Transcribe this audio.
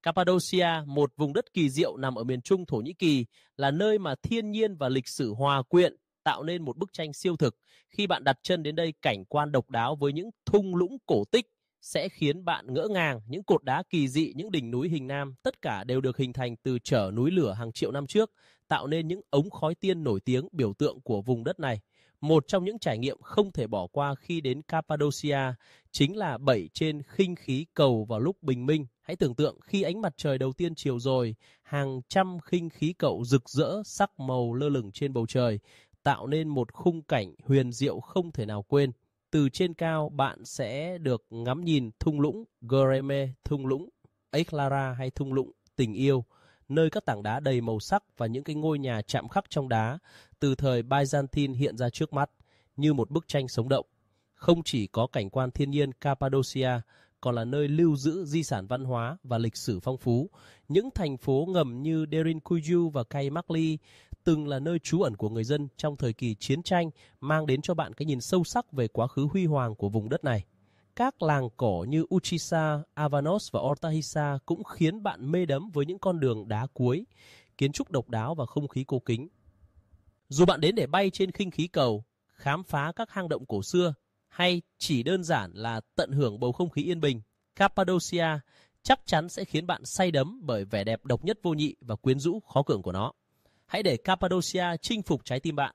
Cappadocia, một vùng đất kỳ diệu nằm ở miền Trung Thổ Nhĩ Kỳ, là nơi mà thiên nhiên và lịch sử hòa quyện, tạo nên một bức tranh siêu thực. Khi bạn đặt chân đến đây, cảnh quan độc đáo với những thung lũng cổ tích sẽ khiến bạn ngỡ ngàng. Những cột đá kỳ dị, những đỉnh núi hình nam, tất cả đều được hình thành từ trở núi lửa hàng triệu năm trước, tạo nên những ống khói tiên nổi tiếng, biểu tượng của vùng đất này. Một trong những trải nghiệm không thể bỏ qua khi đến Cappadocia chính là bẩy trên khinh khí cầu vào lúc bình minh. Hãy tưởng tượng khi ánh mặt trời đầu tiên chiều rồi, hàng trăm khinh khí cầu rực rỡ sắc màu lơ lửng trên bầu trời, tạo nên một khung cảnh huyền diệu không thể nào quên. Từ trên cao, bạn sẽ được ngắm nhìn thung lũng Göreme, thung lũng Eklara hay thung lũng tình yêu, nơi các tảng đá đầy màu sắc và những cái ngôi nhà chạm khắc trong đá từ thời Byzantine hiện ra trước mắt như một bức tranh sống động. Không chỉ có cảnh quan thiên nhiên, Cappadocia còn là nơi lưu giữ di sản văn hóa và lịch sử phong phú. Những thành phố ngầm như Derinkuyu và Kaymakli từng là nơi trú ẩn của người dân trong thời kỳ chiến tranh, mang đến cho bạn cái nhìn sâu sắc về quá khứ huy hoàng của vùng đất này. Các làng cổ như Uchisa, Avanos và Ortahisa cũng khiến bạn mê đắm với những con đường đá cuối, kiến trúc độc đáo và không khí cổ kính. Dù bạn đến để bay trên khinh khí cầu, khám phá các hang động cổ xưa, hay chỉ đơn giản là tận hưởng bầu không khí yên bình, Cappadocia chắc chắn sẽ khiến bạn say đắm bởi vẻ đẹp độc nhất vô nhị và quyến rũ khó cưỡng của nó. Hãy để Cappadocia chinh phục trái tim bạn.